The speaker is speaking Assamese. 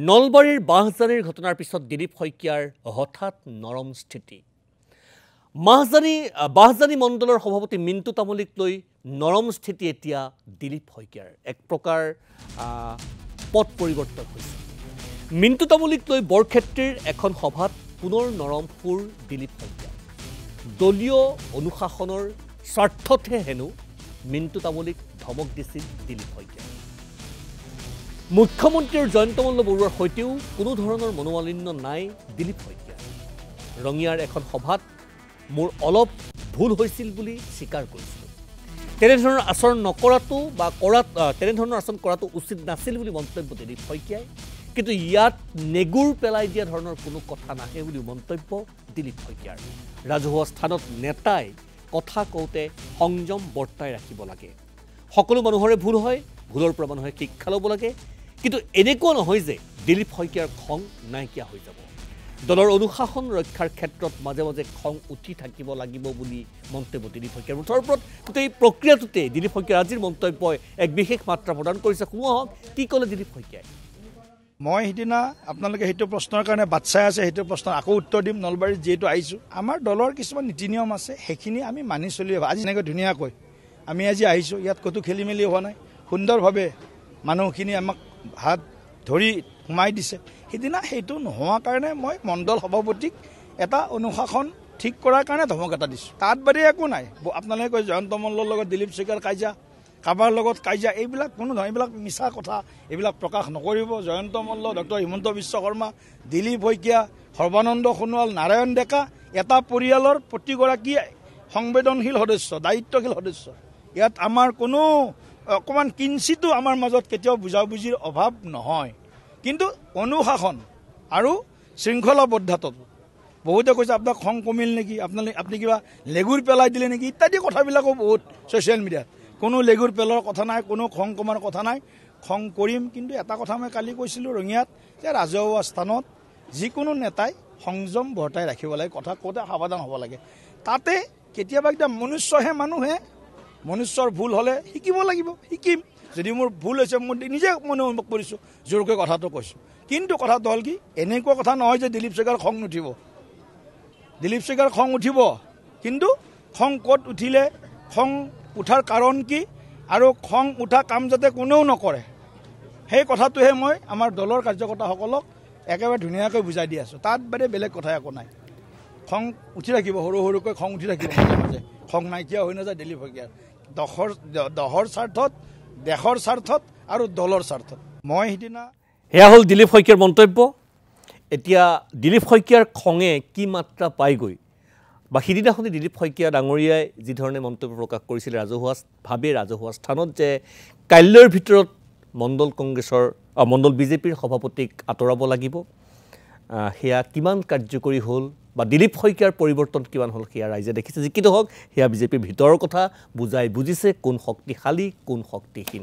নলবাৰীৰ বাঁহজানিৰ ঘটনাৰ পিছত দিলীপ শইকীয়াৰ হঠাৎ নৰম স্থিতি। বাঁহজানি মণ্ডলৰ সভাপতি মিণ্টু তামুলীক লৈ নৰম স্থিতি এতিয়া দিলীপ শইকীয়াৰ এক প্ৰকাৰ পথ পৰিৱৰ্তন হৈছে। মিণ্টু তামুলীক লৈ বৰক্ষেত্ৰীৰ এখন সভাত পুনৰ নৰম সুৰ দিলীপ শইকীয়া। দলীয় অনুশাসনৰ স্বাৰ্থতহে হেনো মিণ্টু তামুলীক ধমক দিছিল দিলীপ শইকীয়া। মুখ্যমন্ত্ৰী জয়ন্ত মল্ল বৰুৱাৰ সৈতেও কোনো ধৰণৰ মনোমালিন্য নাই দিলীপ শইকীয়া। ৰঙিয়াৰ এখন সভাত মোৰ অলপ ভুল হৈছিল বুলি স্বীকাৰ কৰিছিলোঁ। তেনেধৰণৰ আচৰণ নকৰাটো বা তেনেধৰণৰ আচৰণ কৰাটো উচিত নাছিল বুলি মন্তব্য দিলীপ শইকীয়াই। কিন্তু ইয়াত নেগুৰ পেলাই দিয়া ধৰণৰ কোনো কথা নাহে বুলি মন্তব্য দিলীপ শইকীয়াৰ। ৰাজহুৱা স্থানত নেতাই কথা কওঁতে সংযম বৰ্তাই ৰাখিব লাগে। সকলো মানুহৰে ভুল হয়, ভুলৰ পৰা মানুহে শিক্ষা ল'ব লাগে। কিন্তু এনেকুৱা নহয় যে দিলীপ শইকীয়াৰ খং নাইকিয়া হৈ যাব। দলৰ অনুশাসন ৰক্ষাৰ ক্ষেত্ৰত মাজে মাজে খং উঠি থাকিব লাগিব বুলি মন্তব্য দিলীপ শইকীয়াৰ। মুঠৰ ওপৰত গোটেই প্ৰক্ৰিয়াটোতে দিলীপ শইকীয়াৰ আজিৰ মন্তব্যই এক বিশেষ মাত্ৰা প্ৰদান কৰিছে। শুনোৱা হওক কি ক'লে দিলীপ শইকীয়াই। মই সিদিনা আপোনালোকে সেইটো প্ৰশ্নৰ কাৰণে বাট চাই আছে, সেইটো প্ৰশ্ন আকৌ উত্তৰ দিম। নলবাৰীত যিহেতু আহিছোঁ, আমাৰ দলৰ কিছুমান নীতি নিয়ম আছে, সেইখিনি আমি মানি চলি আজি এনেকৈ ধুনীয়াকৈ আমি আজি আহিছোঁ, ইয়াত ক'তো খেলি মেলি হোৱা নাই। সুন্দৰভাৱে মানুহখিনি আমাক হাত ধৰি সোমাই দিছে। সিদিনা সেইটো নোহোৱাৰ কাৰণে মই মণ্ডল সভাপতিক এটা অনুশাসন ঠিক কৰাৰ কাৰণে ধমক এটা দিছোঁ। তাত বাদে একো নাই। আপোনালোকে কয় জয়ন্ত মল্লৰ লগত দিলীপ শইকীয়াৰ কাজিয়া, কাৰোবাৰ লগত কাজিয়া, এইবিলাক কোনো নহয়, এইবিলাক মিছা কথা, এইবিলাক প্ৰকাশ নকৰিব। জয়ন্ত মল্ল, ডক্টৰ হিমন্ত বিশ্ব শৰ্মা, দিলীপ শইকীয়া, সৰ্বানন্দ সোণোৱাল, নাৰায়ণ ডেকা, এটা পৰিয়ালৰ প্ৰতিগৰাকী সংবেদনশীল সদস্য, দায়িত্বশীল সদস্য। ইয়াত আমাৰ কোনো অকণমান কিঞ্চিতো আমাৰ মাজত কেতিয়াও বুজাবুজিৰ অভাৱ নহয়। কিন্তু অনুশাসন আৰু শৃংখলাবদ্ধতাটো বহুতে কৈছে আপোনাক খং কমিল নেকি, আপুনি কিবা লেগুৰ পেলাই দিলে নেকি ইত্যাদি কথাবিলাকো বহুত ছ'চিয়েল মিডিয়াত। কোনো লেগুৰ পেলোৱাৰ কথা নাই, কোনো খং কমাৰ কথা নাই। খং কৰিম, কিন্তু এটা কথা মই কালি কৈছিলোঁ ৰঙিয়াত যে ৰাজহুৱা স্থানত যিকোনো নেতাই সংযম বৰ্তাই ৰাখিব লাগে, কথা কওঁতে সাৱধান হ'ব লাগে। তাতে কেতিয়াবা একদম মনুষ্যহে মানুহে, মনুষ্যৰ ভুল হ'লে শিকিব লাগিব, শিকিম। যদি মোৰ ভুল হৈছে মই নিজে অনুভৱ কৰিছোঁ, জোৰকৈ কথাটো কৈছোঁ। কিন্তু কথাটো হ'ল কি, এনেকুৱা কথা নহয় যে দিলীপ শইকীয়াৰ খং নুঠিব। দিলীপ শইকীয়াৰ খং উঠিব, কিন্তু খং ক'ত উঠিলে, খং উঠাৰ কাৰণ কি, আৰু খং উঠা কাম যাতে কোনেও নকৰে, সেই কথাটোহে মই আমাৰ দলৰ কাৰ্যকৰ্তাসকলক একেবাৰে ধুনীয়াকৈ বুজাই দি আছোঁ। তাত বাদে বেলেগ কথা একো নাই। খং উঠি থাকিব, সৰু সৰুকৈ খং উঠি থাকিব মাজে মাজে, খং নাইকিয়া হৈ নাযায় দিলীপ শইকীয়াৰ। দহৰ স্বাৰ্থত, দেশৰ স্বাৰ্থত আৰু দলৰ স্বাৰ্থত। মই সিদিনা সেয়া হ'ল দিলীপ শইকীয়াৰ মন্তব্য। এতিয়া দিলীপ শইকীয়াৰ খঙে কি মাত্ৰা পায়গৈ, বা সিদিনাখনি দিলীপ শইকীয়া ডাঙৰীয়াই যিধৰণে মন্তব্য প্ৰকাশ কৰিছিলে ৰাজহুৱা স্থানত, যে কাইলৈৰ ভিতৰত মণ্ডল বিজেপিৰ সভাপতিক আঁতৰাব লাগিব, সেয়া কিমান কাৰ্যকৰী হ'ল বা দিলীপ শইকীয়াৰ পৰিৱৰ্তন কিমান হ'ল সেয়া ৰাইজে দেখিছে। যি কি নহওক সেয়া বিজেপিৰ ভিতৰৰ কথা, বুজিছে কোন শক্তিশালী কোন শক্তিহীন।